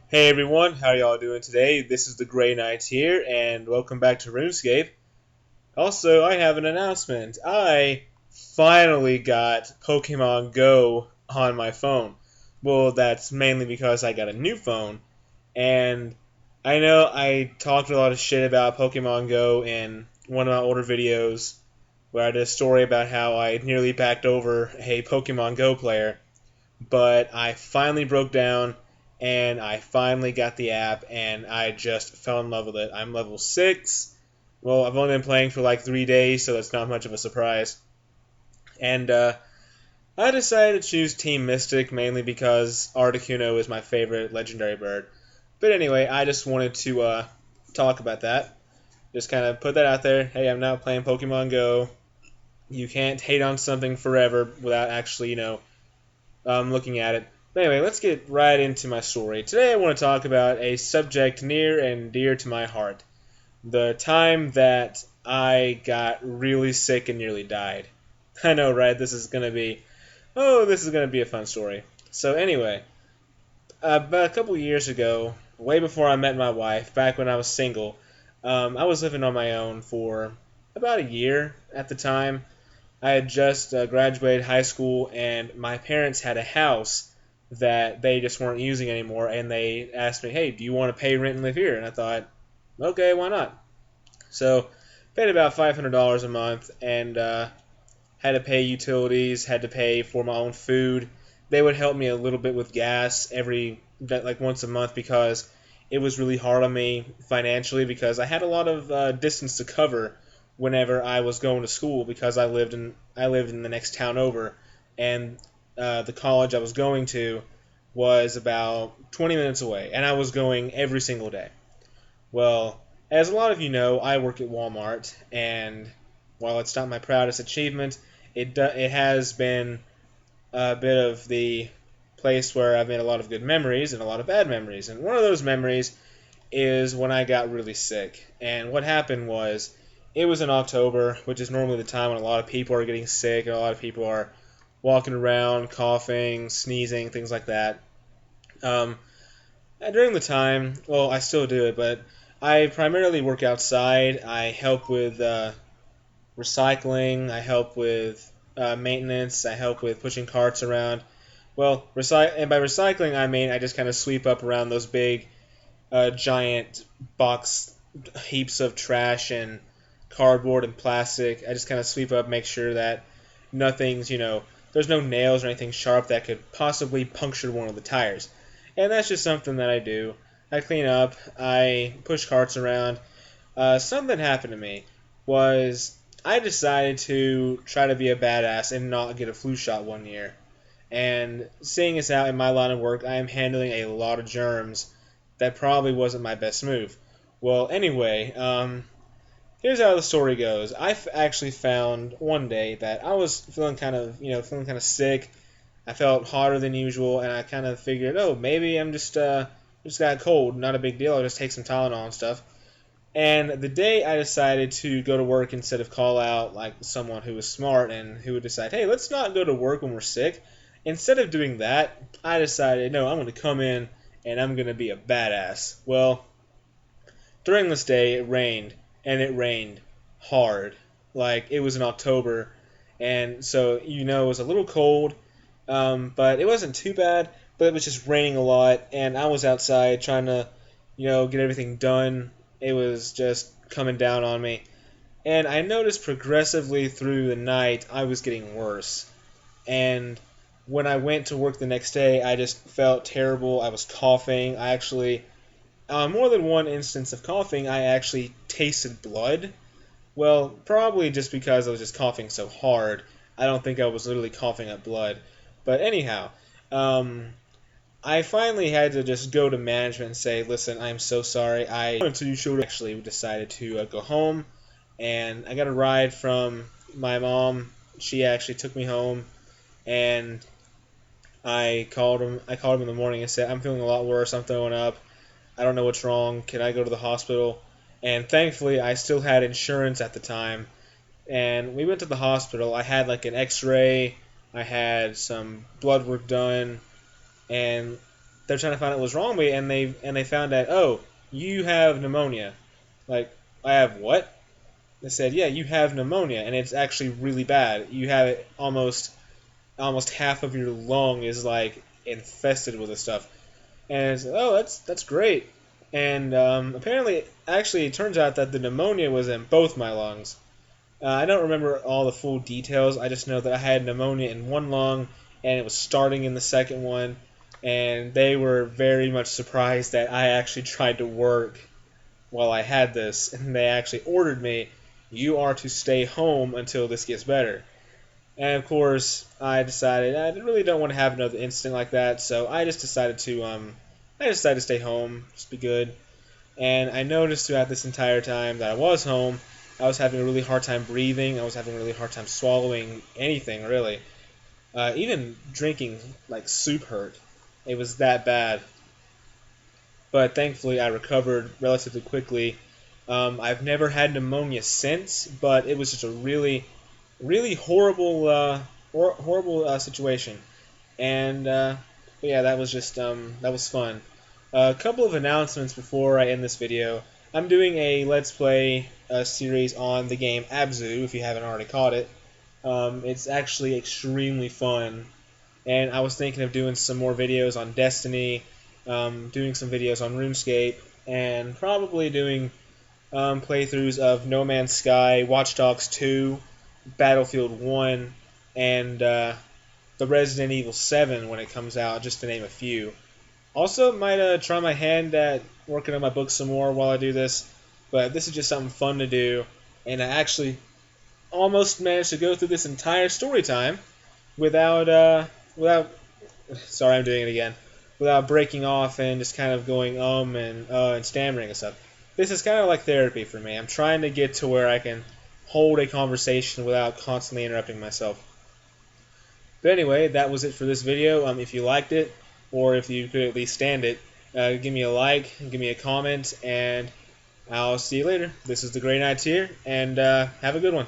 Hey everyone, how y'all doing today? This is the Grey Knight here, and welcome back to RuneScape. Also, I have an announcement. I finally got Pokemon Go on my phone. Well, that's mainly because I got a new phone, and I know I talked a lot of shit about Pokemon Go in one of my older videos, where I did a story about how I nearly backed over a Pokemon Go player, but I finally broke down and I finally got the app and I just fell in love with it. I'm level 6. Well, I've only been playing for like 3 days, so that's not much of a surprise. And I decided to choose Team Mystic mainly because Articuno is my favorite legendary bird. But anyway, I just wanted to talk about that. Just kind of put that out there. Hey, I'm now playing Pokemon Go. You can't hate on something forever without actually, looking at it. But anyway, let's get right into my story. Today I want to talk about a subject near and dear to my heart. The time that I got really sick and nearly died. I know, right? This is going to be a fun story. So anyway, about a couple years ago, way before I met my wife, back when I was single, I was living on my own for about a year at the time. I had just graduated high school, and my parents had a house that they just weren't using anymore, and they asked me, "Hey, do you want to pay rent and live here?" And I thought, "Okay, why not?" So, paid about $500 a month, and had to pay utilities, had to pay for my own food. They would help me a little bit with gas like once a month because it was really hard on me financially because I had a lot of distance to cover whenever I was going to school because I lived in the next town over, and the college I was going to was about 20 minutes away, and I was going every single day. Well, as a lot of you know, I work at Walmart, and while it's not my proudest achievement, it has been a bit of the place where I've made a lot of good memories and a lot of bad memories. And one of those memories is when I got really sick. And what happened was, it was in October, which is normally the time when a lot of people are getting sick and a lot of people are walking around, coughing, sneezing, things like that. Um, During the time, well, I still do it, but I primarily work outside. I help with recycling. I help with maintenance. I help with pushing carts around. Well, and by recycling, I mean I just kind of sweep up around those big, giant box heaps of trash and cardboard and plastic. I just kind of sweep up, make sure that there's no nails or anything sharp that could possibly puncture one of the tires. And that's just something that I do. I clean up, I push carts around. Something happened to me was I decided to try to be a badass and not get a flu shot one year. And seeing as out in my line of work, I am handling a lot of germs. That probably wasn't my best move. Well, anyway, here's how the story goes. Actually found one day that I was feeling kind of sick. I felt hotter than usual, and I kind of figured, oh, maybe I'm just got a cold, not a big deal. I'll just take some Tylenol and stuff. And the day I decided to go to work instead of call out like someone who was smart and who would decide, hey, let's not go to work when we're sick. Instead of doing that, I decided, no, I'm going to come in and I'm going to be a badass. Well, during this day, it rained, and it rained hard. Like, it was in October, and so, it was a little cold, but it wasn't too bad, but it was just raining a lot, and I was outside trying to, get everything done. It was just coming down on me. And I noticed progressively through the night I was getting worse. And when I went to work the next day, I just felt terrible. I was coughing. I actually, on more than one instance of coughing, I actually tasted blood. Well, probably just because I was just coughing so hard. I don't think I was literally coughing up blood. But anyhow, I finally had to just go to management and say, listen, I'm so sorry. Until you showed actually decided to go home, and I got a ride from my mom. She actually took me home, and I called him. I called him in the morning and said, I'm feeling a lot worse. I'm throwing up. I don't know what's wrong. Can I go to the hospital? And thankfully, I still had insurance at the time, and we went to the hospital. I had like an X-ray. I had some blood work done, and they're trying to find out what's wrong with me, and they found out, oh, you have pneumonia. Like, I have what? They said, yeah, you have pneumonia, and it's actually really bad. You have it almost half of your lung is like infested with this stuff. And it's, oh, that's great. And apparently, actually, it turns out that the pneumonia was in both my lungs. I don't remember all the full details. I just know that I had pneumonia in one lung, and it was starting in the second one. And they were very much surprised that I actually tried to work while I had this, and they actually ordered me, you are to stay home until this gets better. And of course, I decided I really don't want to have another incident like that, so I just decided to stay home, just be good. And I noticed throughout this entire time that I was home, I was having a really hard time breathing. I was having a really hard time swallowing anything, really. Even drinking like soup hurt. It was that bad. But thankfully, I recovered relatively quickly. I've never had pneumonia since, but it was just a really, really horrible, horrible situation. And yeah, that was just that was fun. A couple of announcements before I end this video. I'm doing a Let's Play series on the game Abzu, if you haven't already caught it. It's actually extremely fun, and I was thinking of doing some more videos on Destiny, doing some videos on RuneScape, and probably doing playthroughs of No Man's Sky, Watch Dogs 2, Battlefield 1, and the Resident Evil 7 when it comes out, just to name a few. Also, might try my hand at working on my book some more while I do this, but this is just something fun to do, and I actually almost managed to go through this entire story time without sorry, I'm doing it again, without breaking off and just kind of going and stammering and stuff. This is kind of like therapy for me. I'm trying to get to where I can hold a conversation without constantly interrupting myself. But anyway, that was it for this video. If you liked it, or if you could at least stand it, give me a like, give me a comment, and I'll see you later. This is the Grey Knights here, and have a good one.